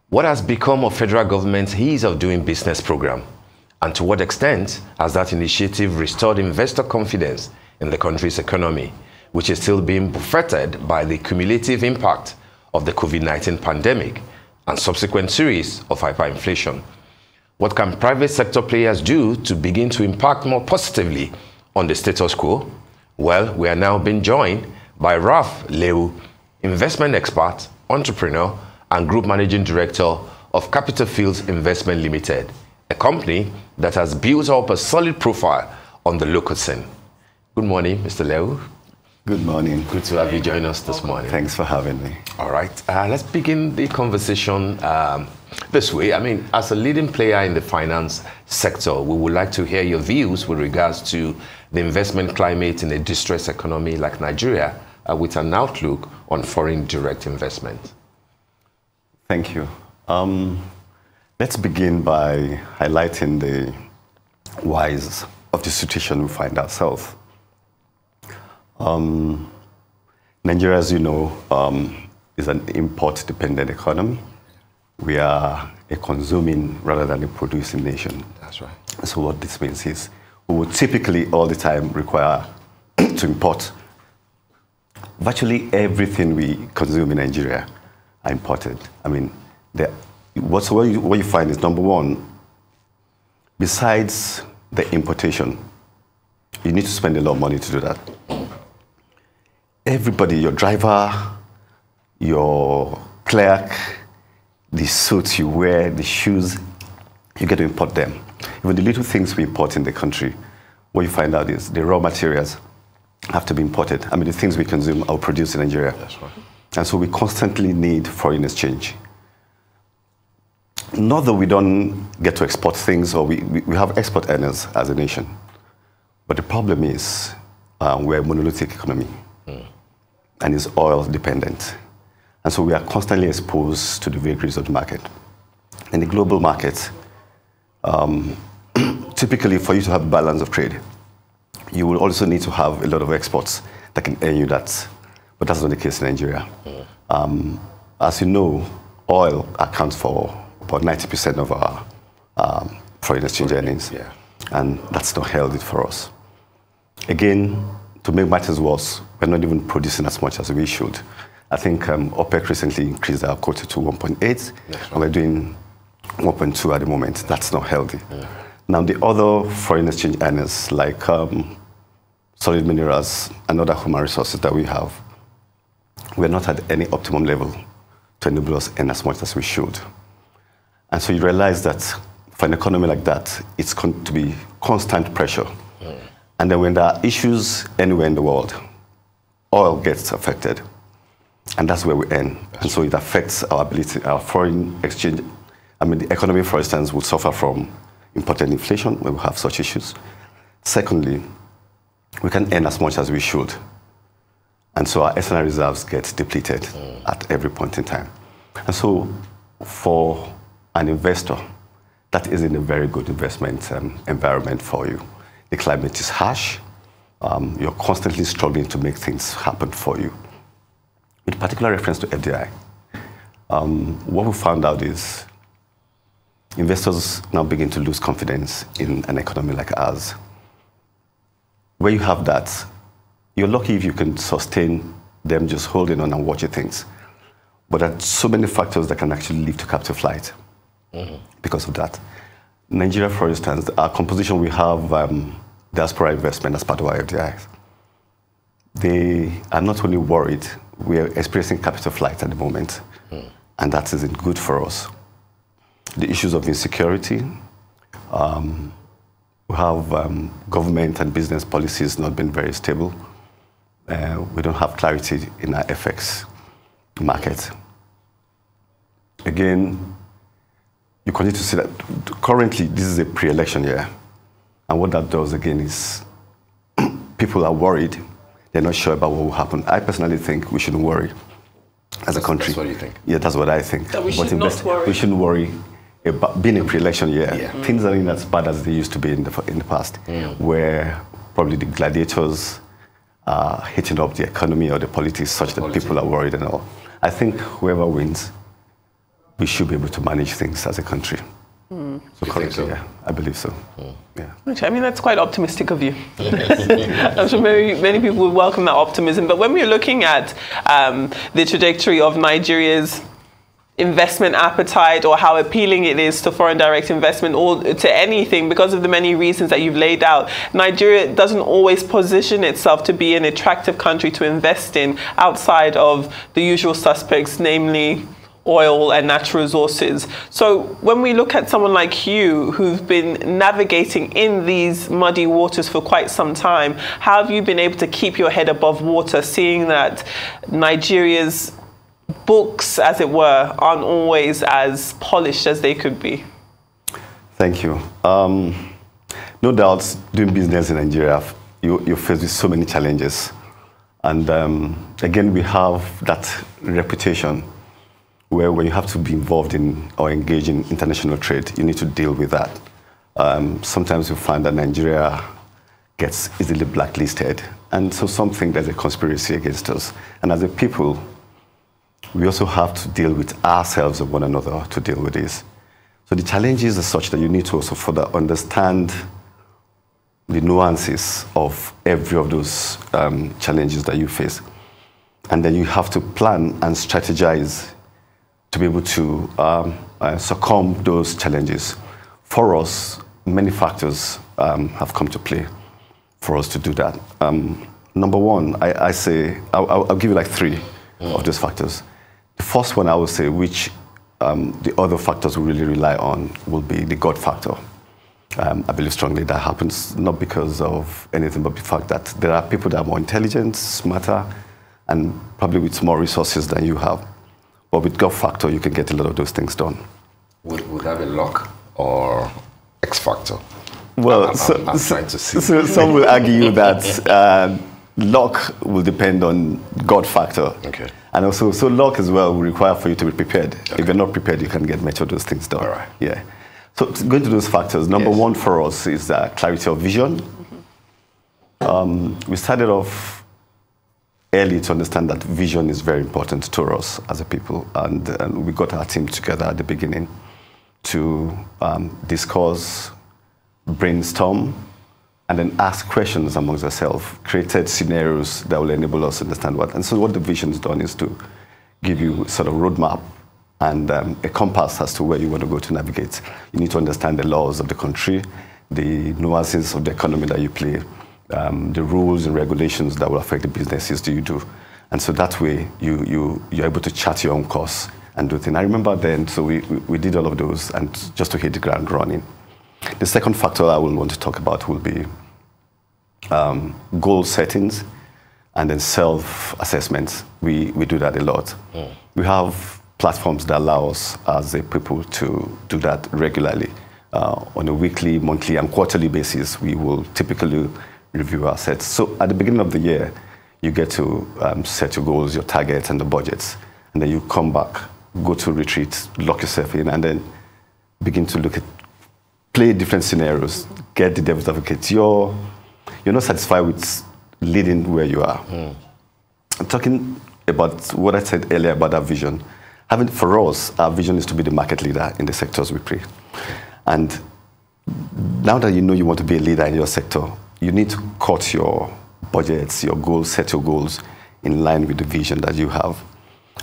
What has become of federal government's ease of doing business program? And to what extent has that initiative restored investor confidence in the country's economy, which is still being buffeted by the cumulative impact of the COVID-19 pandemic and subsequent series of hyperinflation? What can private sector players do to begin to impact more positively on the status quo? Well, we are now being joined by Ralph Lewu, investment expert, entrepreneur, and Group Managing Director of Capital Fields Investment Limited, a company that has built up a solid profile on the local scene. Good morning, Mr. Lewu. Good morning. Good to have you join us this morning. Thanks for having me. All right, let's begin the conversation this way. I mean, as a leading player in the finance sector, we would like to hear your views with regards to the investment climate in a distressed economy like Nigeria, with an outlook on foreign direct investment. Thank you. Let's begin by highlighting the whys of the situation we find ourselves. Nigeria, as you know, is an import-dependent economy. We are a consuming rather than a producing nation. That's right. So what this means is we would typically all the time require to import. Virtually everything we consume in Nigeria are imported. I mean, what you find is, number one, besides the importation, you need to spend a lot of money to do that. Everybody, your driver, your clerk, the suits you wear, the shoes, you get to import them. Even the little things we import in the country, what you find out is the raw materials have to be imported. I mean, the things we consume are produced in Nigeria. That's right. And so we constantly need foreign exchange. Not that we don't get to export things, or we have export earners as a nation. But the problem is we're a monolithic economy. And it's oil dependent. And so we are constantly exposed to the vagaries of the market. In the global market, typically for you to have a balance of trade, you will also need to have a lot of exports that can earn you that. But that's not the case in Nigeria. As you know, oil accounts for about 90% of our foreign exchange earnings. Yeah. And that's not healthy for us. Again, to make matters worse, we're not even producing as much as we should. I think OPEC recently increased our quota to 1.8, right. And we're doing 1.2 at the moment. That's not healthy. Yeah. Now, the other foreign exchange earners, like solid minerals and other human resources that we have, we're not at any optimum level to enable us earn as much as we should. And so you realize that for an economy like that, it's going to be constant pressure. And then when there are issues anywhere in the world, oil gets affected. And that's where we earn. And so it affects our ability, our foreign exchange. I mean, the economy, for instance, would suffer from imported inflation when we have such issues. Secondly, we can earn as much as we should. And so our external reserves get depleted at every point in time. And so for an investor, that isn't a very good investment environment for you. The climate is harsh. You're constantly struggling to make things happen for you. With particular reference to FDI, what we found out is investors now begin to lose confidence in an economy like ours. Where you have that, you're lucky if you can sustain them just holding on and watching things. But there are so many factors that can actually lead to captive flight because of that. Nigeria, for instance, our composition, we have diaspora investment as part of our FDI. They are not only worried, we are experiencing capital flight at the moment, and that isn't good for us. The issues of insecurity, we have government and business policies not been very stable. We don't have clarity in our FX market. Again, you continue to see that currently this is a pre-election year. And what that does again is people are worried. They're not sure about what will happen. I personally think we shouldn't worry as a country. That's what you think? Yeah, that's what I think. That we should not worry. We shouldn't worry about being a pre-election year. Yeah. Things aren't as bad as they used to be in the past, where probably the gladiators are hitting up the economy or the politics such that people are worried and all. I think whoever wins we should be able to manage things as a country. So currently, yeah, I believe so. Yeah. I mean, that's quite optimistic of you. I'm sure many people would welcome that optimism. But when we're looking at the trajectory of Nigeria's investment appetite, or how appealing it is to foreign direct investment or to anything, because of the many reasons that you've laid out, Nigeria doesn't always position itself to be an attractive country to invest in outside of the usual suspects, namely oil and natural resources. So when we look at someone like you, who've been navigating in these muddy waters for quite some time, how have you been able to keep your head above water, seeing that Nigeria's books, as it were, aren't always as polished as they could be? Thank you. No doubt, doing business in Nigeria, you're faced with so many challenges. And again, we have that reputation where when you have to be involved in or engage in international trade, you need to deal with that. Sometimes you find that Nigeria gets easily blacklisted. And so some think there's a conspiracy against us. And as a people, we also have to deal with ourselves and one another to deal with this. So the challenges are such that you need to also further understand the nuances of every of those challenges that you face. And then you have to plan and strategize to be able to succumb those challenges. For us, many factors have come to play for us to do that. Number one, I'll give you like three of those factors. The first one I would say, which the other factors we really rely on, will be the God factor. I believe strongly that happens not because of anything, but the fact that there are people that are more intelligent, smarter, and probably with more resources than you have. But with God factor, you can get a lot of those things done. Would that be luck or X factor? Well, I'm trying to see. So some will argue that luck will depend on God factor. Okay. And also, so luck as well will require for you to be prepared. Okay. If you're not prepared, you can get much of those things done. All right. Yeah. So going to those factors, number one for us is clarity of vision. We started off early to understand that vision is very important to us as a people. And we got our team together at the beginning to discuss, brainstorm, and then ask questions amongst ourselves, created scenarios that will enable us to understand what. And so what the vision's done is to give you sort of roadmap and a compass as to where you want to go to navigate. You need to understand the laws of the country, the nuances of the economy that you play, the rules and regulations that will affect the businesses that you do. And so that way, you're able to chart your own course and do things. I remember then, so we did all of those, and just to hit the ground running. The second factor I will want to talk about will be goal settings and then self-assessments. We do that a lot. We have platforms that allow us as a people to do that regularly. On a weekly, monthly, and quarterly basis, we will typically review our sets. So at the beginning of the year, you get to set your goals, your targets, and the budgets. And then you come back, go to retreat, lock yourself in, and then begin to play different scenarios, get the devil's advocate. You're not satisfied with leading where you are. I'm talking about what I said earlier about our vision. For us, our vision is to be the market leader in the sectors we play. And now that you know you want to be a leader in your sector, you need to cut your budgets, your goals, set your goals in line with the vision that you have.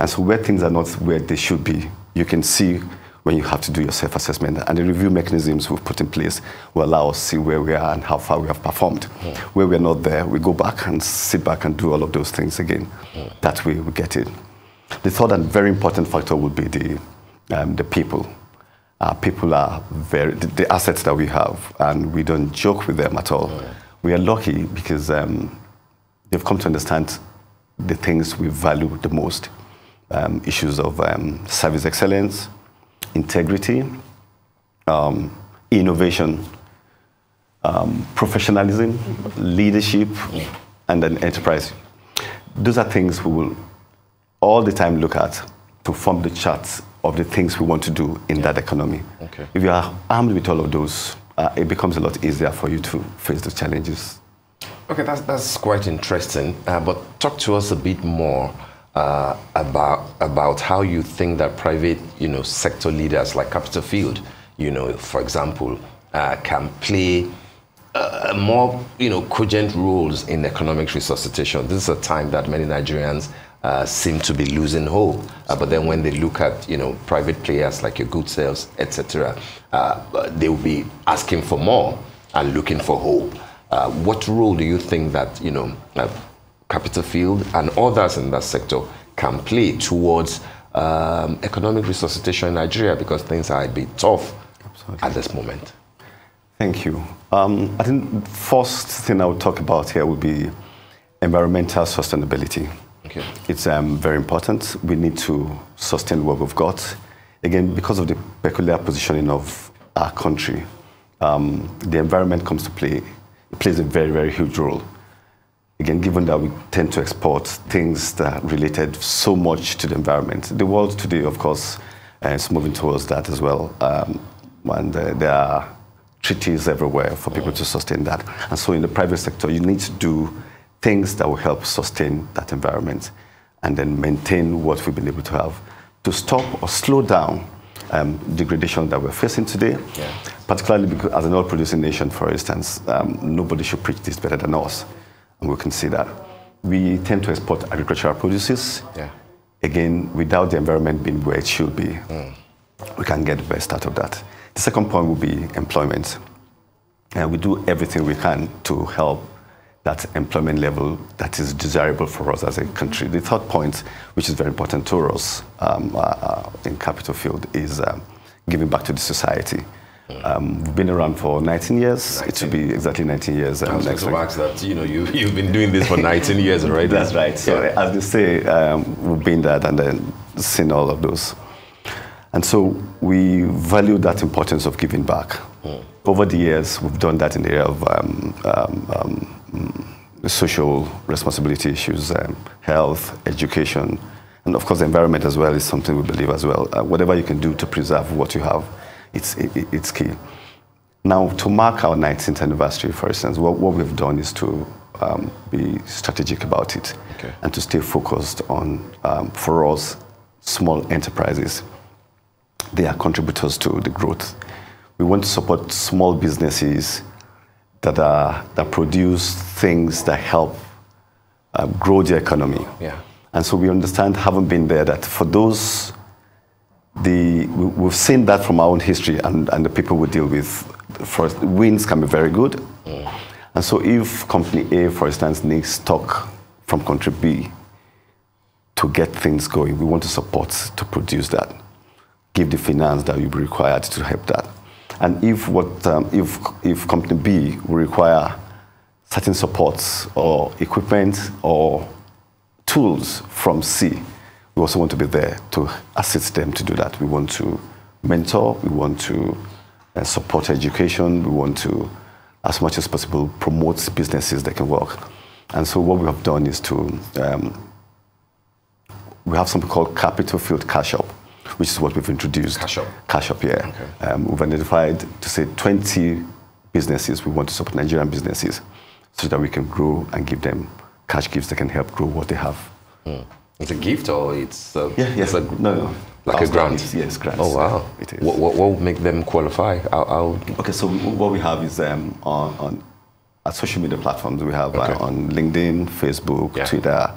And so where things are not where they should be, you can see when you have to do your self-assessment. And the review mechanisms we've put in place will allow us to see where we are and how far we have performed. Where we're not there, we go back and sit back and do all of those things again. That way we get it. The third and very important factor would be the people. People are the assets that we have, and we don't joke with them at all. We are lucky because they've come to understand the things we value the most. Issues of service excellence, integrity, innovation, professionalism, leadership, and then enterprise. Those are things we will all the time look at to form the charts of the things we want to do in that economy. Okay. If you are armed with all of those, it becomes a lot easier for you to face the challenges. Okay, that's quite interesting. But talk to us a bit more about how you think that private, sector leaders like Capitol Field, for example, can play more, cogent roles in economic resuscitation. This is a time that many Nigerians seem to be losing hope. But then when they look at, private players like your good sales, etc., they will be asking for more and looking for hope. What role do you think that, Capitol Field and others in that sector can play towards economic resuscitation in Nigeria, because things are a bit tough at this moment? Thank you. I think the first thing I would talk about here would be environmental sustainability. Okay. It's very important. We need to sustain what we've got. Again, because of the peculiar positioning of our country, the environment comes to play. It plays a very, very huge role. Again, given that we tend to export things that are related so much to the environment. The world today, of course, is moving towards that as well. And there are treaties everywhere for people to sustain that. And so in the private sector, you need to do things that will help sustain that environment and then maintain what we've been able to have to stop or slow down degradation that we're facing today. Yeah. Particularly because as an oil-producing nation, for instance, nobody should preach this better than us. And we can see that. We tend to export agricultural produces. Yeah. Again, without the environment being where it should be, we can get the best out of that. The second point will be employment. And we do everything we can to help that employment level that is desirable for us as a country. The third point, which is very important to us in Capitol Field, is giving back to the society. We've been around for 19 years. 19. It will be exactly 19 years. I was going to ask that, you've been doing this for 19 years already. That's right. So as they say, we've been there and then seen all of those. And so we value that importance of giving back. Over the years, we've done that in the area of social responsibility issues, health, education, and of course the environment as well is something we believe as well. Whatever you can do to preserve what you have, it's key. Now, to mark our 19th anniversary, for instance, what we've done is to be strategic about it and to stay focused on, for us, small enterprises. They are contributors to the growth. We want to support small businesses that produce things that help grow the economy. Yeah. And so we understand, having been there, that for those, we've seen that from our own history and the people we deal with. First, wins can be very good. And so if company A, for instance, needs stock from country B to get things going, we want to support to produce that, give the finance that will be required to help that. And if company B will require certain supports or equipment or tools from C, we also want to be there to assist them to do that. We want to mentor, we want to support education, we want to, as much as possible, promote businesses that can work. And so what we have done is to, we have something called Capitol Field Cash Up, which is what we've introduced. Cash Up. Cash Up, yeah. Okay. We've identified, to say, 20 businesses we want to support, Nigerian businesses, so that we can grow and give them cash gifts that can help grow what they have. It's a gift or it's a... Yes. No. Like a grant? Gifts, yes, grants. Oh, wow. It is. What will make them qualify? Okay, so what we have is on social media platforms, we have on LinkedIn, Facebook, Twitter,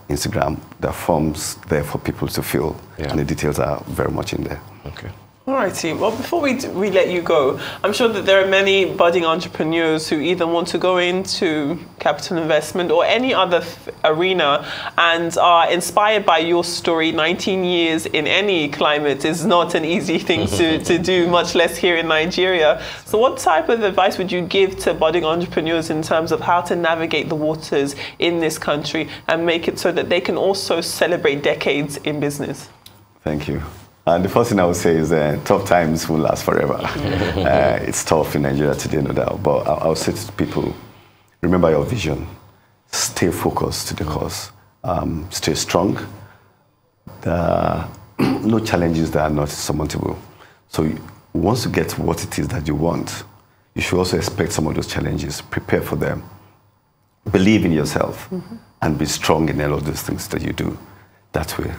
Instagram, there are forms there for people to fill, and the details are very much in there. Okay. All right, team. Well, before we let you go, I'm sure that there are many budding entrepreneurs who either want to go into capital investment or any other arena and are inspired by your story. 19 years in any climate is not an easy thing to do, much less here in Nigeria. So what type of advice would you give to budding entrepreneurs in terms of how to navigate the waters in this country and make it so that they can also celebrate decades in business? Thank you. The first thing I would say is tough times won't last forever. It's tough in Nigeria today, no doubt. But I'll say to people, remember your vision. Stay focused to the cause. Stay strong. No challenges that are not surmountable. So once you get what it is that you want, you should also expect some of those challenges. Prepare for them. Believe in yourself and be strong in all of those things that you do. that way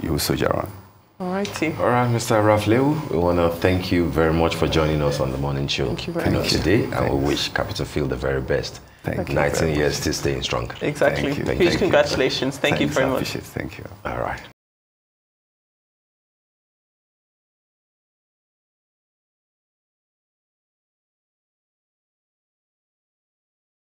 you will soldier on. All righty. All right, Mr. Ralph Lewu, we want to thank you very much for joining us on the morning show. Thank you very much. Today, and we wish Capital Field the very best. Thank you. 19 years still staying strong. Exactly. Thank you. Huge Thank you. congratulations. Thank you very much. Thank you. All right.